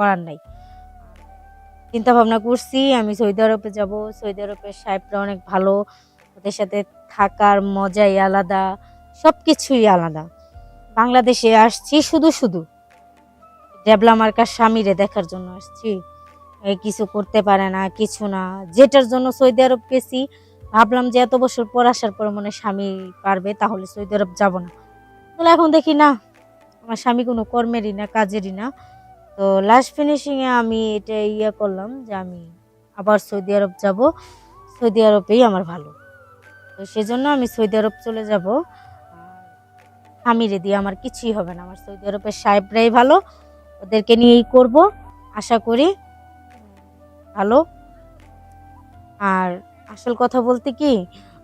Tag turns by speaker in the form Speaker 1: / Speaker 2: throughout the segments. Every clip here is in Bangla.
Speaker 1: করার নাই। চিন্তা ভাবনা করছি আমি সৌদি আরবে যাব। সৌদি আরবের সাহেবরা অনেক ভালো, ওদের সাথে থাকার মজাই আলাদা, সবকিছুই আলাদা। বাংলাদেশে আসছি শুধু শুধু ডেবলা মার্কার স্বামীরে দেখার জন্য আসছি। এই কিছু করতে পারে না, কিছু না, যেটার জন্য সৌদি আরব গেছি। ভাবলাম যে এত বছর পর আসার পর মনে হয় স্বামী পারবে, তাহলে সৌদি আরব যাব না। তাহলে এখন দেখি না, আমার স্বামী কোনো কর্মেরই না, কাজেরই না। তো লাস্ট ফিনিশিং এ আমি এটা করলাম যে আমি আবার সৌদি আরব যাব। সৌদি আরবেই আমার ভালো। তো সেজন্য আমি সৌদি আরব চলে যাব। আর স্বামীরে দিয়ে আমার কিছুই হবে না, আমার সৌদি আরবের সাহেবরাই ভালো, ওদেরকে নিয়েই করব আশা করি ভালো। আর আসল কথা বলতে কি,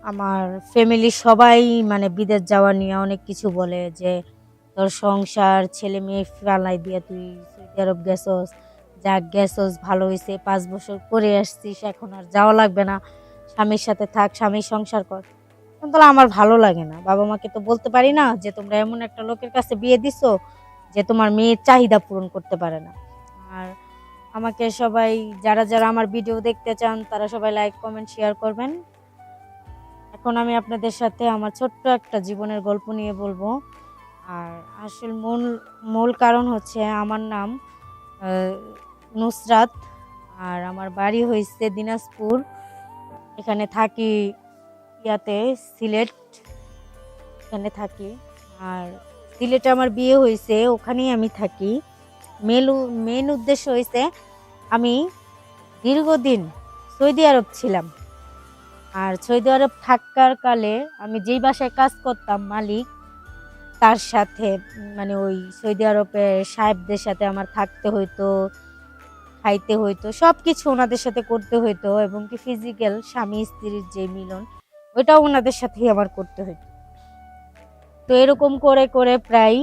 Speaker 1: আমার ফ্যামিলির সবাই মানে বিদেশ যাওয়া নিয়ে অনেক কিছু বলে যে তোর সংসার ছেলে মেয়ে ফেলাই দিয়ে তুই সৌদি আরব গেছস, যাক গেছস ভালো হয়েছে, 5 বছর করে আসছিস, এখন আর যাওয়া লাগবে না, স্বামীর সাথে থাক, স্বামীর সংসার কর। কিন্তু আমার ভালো লাগে না। বাবা মাকে তো বলতে পারি না যে তোমরা এমন একটা লোকের কাছে বিয়ে দিছো যে তোমার মেয়ের চাহিদা পূরণ করতে পারে না। আর আমাকে সবাই, যারা যারা আমার ভিডিও দেখতে চান তারা সবাই লাইক কমেন্ট শেয়ার করবেন। এখন আমি আপনাদের সাথে আমার ছোট্ট একটা জীবনের গল্প নিয়ে বলবো। আর আসল মূল মূল কারণ হচ্ছে আমার নাম নুসরাত, আর আমার বাড়ি হয়েছে দিনাজপুর, এখানে থাকি সিলেট, এখানে থাকি। আর সিলেটে আমার বিয়ে হয়েছে, ওখানেই আমি থাকি। মেন উদ্দেশ্য হয়েছে আমি দীর্ঘদিন সৌদি আরব ছিলাম। আর সৌদি আরব থাকার কালে আমি যেই বাসায় কাজ করতাম, মালিক তার সাথে মানে ওই সৌদি আরবের সাহেবদের সাথে আমার থাকতে হইতো, খাইতে হইতো, সব কিছু ওনাদের সাথে করতে হইতো, এবং কি ফিজিক্যাল স্বামী স্ত্রীর যে মিলন ওইটাও ওনাদের সাথেই আমার করতে হইতো। তো এরকম করে করে প্রায়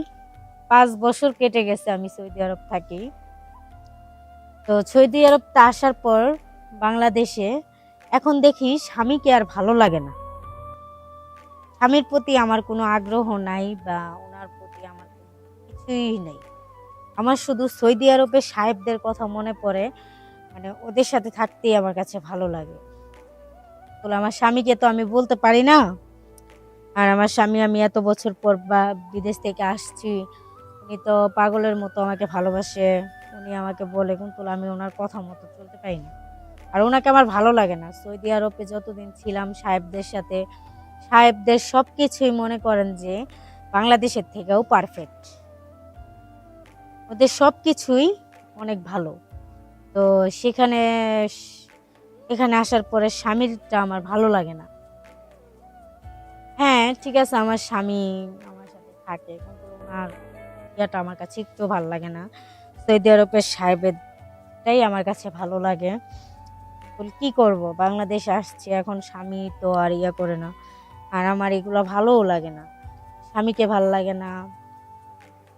Speaker 1: 5 বছর কেটে গেছে আমি সৌদি আরব থাকি। তো সৌদি আরব আসার পর বাংলাদেশে এখন দেখি স্বামীকে আর ভালো লাগে না, স্বামীর প্রতি আমার কোনো আগ্রহ নাই, বা ওনার প্রতি আমার কিছুই নেই। আমার শুধু সৌদি আরবের সাহেবদের কথা মনে পড়ে, মানে ওদের সাথে থাকতেই আমার কাছে ভালো লাগে। তো আমার স্বামীকে তো আমি বলতে পারি না। আর আমার স্বামী, আমি এত বছর পর বা বিদেশ থেকে আসছি, উনি তো পাগলের মতো আমাকে ভালোবাসে। উনি আমাকে বলে, কিন্তু আমি ওনার কথা মতো চলতে পারি না। আর ওনাকে আমার ভালো লাগে না। সৌদি আরবে যতদিন ছিলাম সাহেবদের সাথে, সাহেবদের সব কিছুই মনে করেন যে বাংলাদেশের থেকেও পারফেক্ট, ওদের সব কিছুই অনেক ভালো। তো সেখানে এখানে আসার পরে স্বামীরটা আমার ভালো লাগে না। হ্যাঁ ঠিক আছে, আমার স্বামী আমার সাথে থাকে, কিন্তু ওনার ইয়াটা আমার কাছে একটু ভালো লাগে না। সৌদি আরবের সাহেবেরটাই আমার কাছে ভালো লাগে। বলি কি করব, বাংলাদেশে আসছি, এখন স্বামী তো আর করে না। আর আমার এগুলো ভালোও লাগে না, স্বামীকে ভালো লাগে না,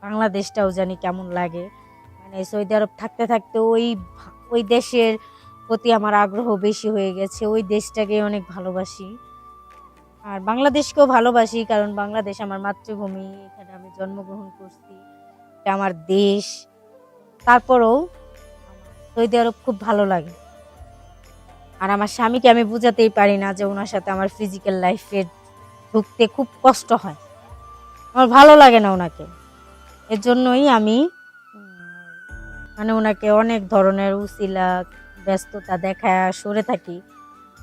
Speaker 1: বাংলাদেশটাও জানি কেমন লাগে। মানে সৌদি আরব থাকতে থাকতে ওই দেশের প্রতি আমার আগ্রহ বেশি হয়ে গেছে, ওই দেশটাকে অনেক ভালোবাসি। আর বাংলাদেশকেও ভালোবাসি, কারণ বাংলাদেশ আমার মাতৃভূমি, এখানে আমি জন্মগ্রহণ করছি, এটা আমার দেশ। তারপরেও সৌদি আরব খুব ভালো লাগে। আর আমার স্বামীকে আমি বুঝাতেই পারি না যে ওনার সাথে আমার ফিজিক্যাল লাইফে ঢুকতে খুব কষ্ট হয়, আমার ভালো লাগে না ওনাকে। এর জন্যই আমি মানে ওনাকে অনেক ধরনের উছিলা ব্যস্ততা দেখায় সরে থাকি,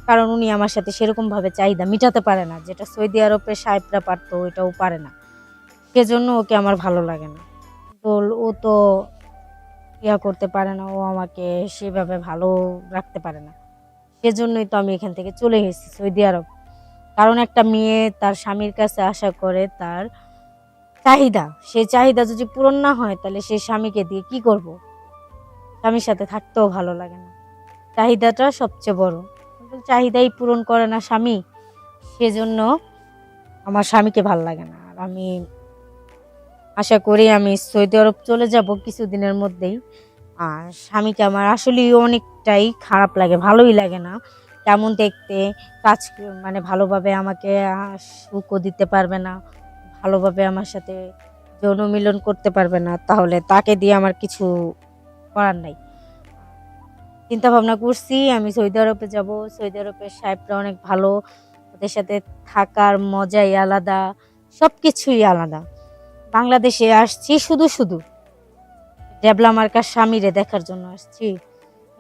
Speaker 1: কারণ উনি আমার সাথে সেরকম ভাবে চাহিদা মিটাতে পারে না, যেটা সৌদি আরবের সাহেবরা পারতো ওইটাও পারে না। সেজন্য ওকে আমার ভালো লাগে না। তো ও তো করতে পারে না, ও আমাকে সেভাবে ভালো রাখতে পারে না। সেজন্যই তো আমি এখান থেকে চলে গেছি সৌদি আরব। কারণ একটা মেয়ে তার স্বামীর কাছে আশা করে তার চাহিদা, সেই চাহিদা যদি পূরণ না হয় তাহলে সেই স্বামীকে দিয়ে কি করব? স্বামীর সাথে থাকতেও ভালো লাগে না। চাহিদাটা সবচেয়ে বড়, কিন্তু চাহিদাই পূরণ করে না স্বামী, সেজন্য আমার স্বামীকে ভালো লাগে না। আর আমি আশা করি আমি সৌদি আরব চলে যাব কিছুদিনের মধ্যেই। আর স্বামীকে আমার আসলেই অনেকটাই খারাপ লাগে, ভালোই লাগে না। কেমন দেখতে, কাজ মানে ভালোভাবে আমাকে সুখও দিতে পারবে না, ভালোভাবে আমার সাথে যৌন মিলন করতে পারবে না, তাহলে তাকে দিয়ে আমার কিছু করার নাই। চিন্তা ভাবনা করছি আমি সৌদি আরবে যাব। সৌদি আরবের সাহেবরা অনেক ভালো, ওদের সাথে থাকার মজাই আলাদা, সবকিছুই আলাদা। বাংলাদেশে আসছি শুধু শুধু ড্যাবলা মার্কার স্বামীরে দেখার জন্য আসছি।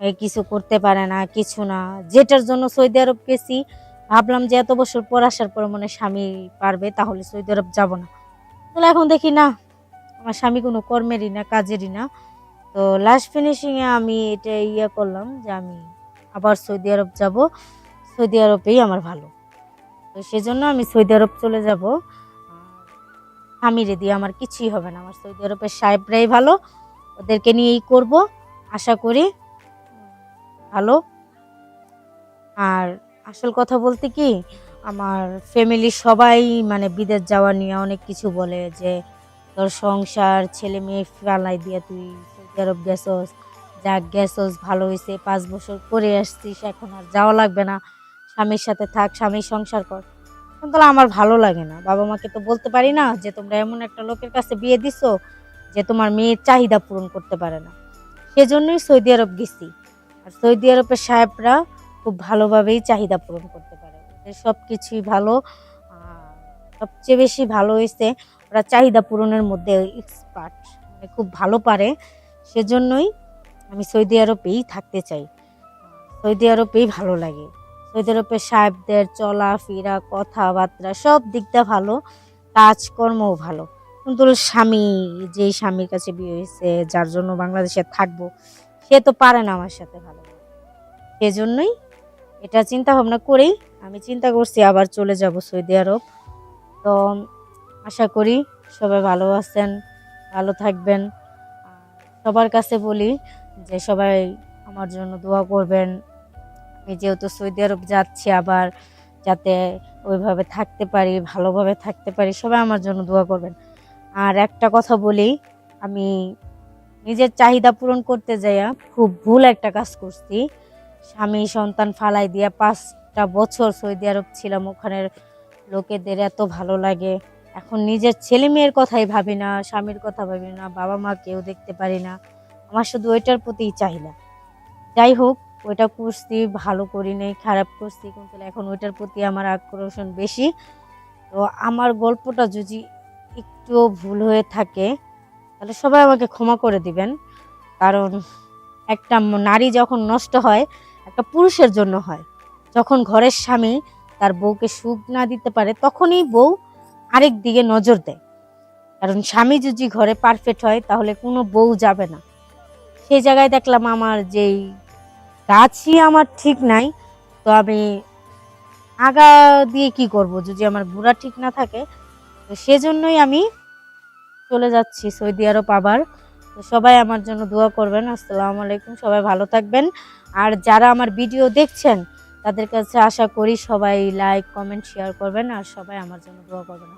Speaker 1: এই কিছু করতে পারে না, কিছু না, যেটার জন্য সৌদি আরব গেছি। ভাবলাম যে এত বছর পর আসার পর মনে হয় স্বামী পারবে, তাহলে সৌদি আরব যাব না। তাহলে এখন দেখি না, আমার স্বামী কোনো কর্মেরই না, কাজেরই না। তো লাস্ট ফিনিশিংয়ে আমি এটা করলাম যে আমি আবার সৌদি আরব যাব, সৌদি আরবেই আমার ভালো। তো সেজন্য আমি সৌদি আরব চলে যাব। স্বামীরে দিয়ে আমার কিছুই হবে না, আমার সৌদি আরবের সাহেবরাই ভালো, ওদেরকে নিয়েই করব, আশা করি ভালো। আর আসল কথা বলতে কি, আমার ফ্যামিলির সবাই মানে বিদেশ যাওয়া নিয়ে অনেক কিছু বলে, যে তোর সংসার ছেলে মেয়ে ফেলাই দিয়ে তুই সৌদি আরব গেছস, যাক গেছস ভালো হয়েছে, 5 বছর করে আসছিস, এখন আর যাওয়া লাগবে না, স্বামীর সাথে থাক, স্বামীর সংসার কর। কিন্তু আমার ভালো লাগে না। বাবা মাকে তো বলতে পারি না যে তোমরা এমন একটা লোকের কাছে বিয়ে দিছো যে তোমার মেয়ের চাহিদা পূরণ করতে পারে না। সেজন্যই সৌদি আরব গেছি। আর সৌদি আরবের সাহেবরা খুব ভালোভাবেই চাহিদা পূরণ করতে পারে, ওদের সব কিছুই ভালো। সবচেয়ে বেশি ভালো হয়েছে ওরা চাহিদা পূরণের মধ্যে এক্সপার্ট, মানে খুব ভালো পারে। সেজন্যই আমি সৌদি আরবেই থাকতে চাই, সৌদি আরবেই ভালো লাগে। সৌদি আরবের সাহেবদের চলাফেরা, কথাবার্তা সব দিকটা ভালো, কাজকর্মও ভালো। কিন্তু স্বামী, যেই স্বামীর কাছে বিয়ে হয়েছে, যার জন্য বাংলাদেশে থাকবো, সে তো পারে না আমার সাথে ভালো। সেজন্যই এটা চিন্তা ভাবনা করেই আমি চিন্তা করছি আবার চলে যাব সৌদি আরব। তো আশা করি সবাই ভালো আছেন, ভালো থাকবেন। সবার কাছে বলি যে সবাই আমার জন্য দোয়া করবেন। আমি যেহেতু সৌদি আরব যাচ্ছি, আবার যাতে ওইভাবে থাকতে পারি, ভালোভাবে থাকতে পারি, সবাই আমার জন্য দোয়া করবেন। আর একটা কথা বলি, আমি নিজের চাহিদা পূরণ করতে যাইয়া খুব ভুল একটা কাজ করছি। স্বামী সন্তান ফালাই দিয়া 5টা বছর সৌদি আরব ছিলাম, ওখানের লোকেদের এত ভালো লাগে। এখন নিজের ছেলে মেয়ের কথাই ভাবি না, স্বামীর কথা ভাবি না, বাবা মা কেউ দেখতে পারি না, আমার শুধু ওইটার প্রতিই চাহিদা। যাই হোক, ওইটা করছি, ভালো করি নাই, খারাপ করছি, কিন্তু এখন ওইটার প্রতি আমার আকর্ষণ বেশি। তো আমার গল্পটা যদি একটু ভুল হয়ে থাকে তাহলে সবাই আমাকে ক্ষমা করে দিবেন। কারণ একটা নারী যখন নষ্ট হয়, একটা পুরুষের জন্য হয়। যখন ঘরের স্বামী তার বউকে সুখ না দিতে পারে, তখনই বউ আরেক দিকে নজর দেয়। কারণ স্বামী যদি ঘরে পারফেক্ট হয় তাহলে কোনো বউ যাবে না। সেই জায়গায় দেখলাম আমার যেই গাছই আমার ঠিক নাই, তো আমি আগা দিয়ে কি করব যদি আমার গুড়া ঠিক না থাকে। তো সেজন্যই আমি চলে যাচ্ছি সৌদি আরব আবার। তো সবাই আমার জন্য দোয়া করবেন। আসসালামু আলাইকুম, সবাই ভালো থাকবেন। আর যারা আমার ভিডিও দেখছেন তাদের কাছে আশা করি সবাই লাইক, কমেন্ট, শেয়ার করবেন, আর সবাই আমার জন্য দোয়া করবেন।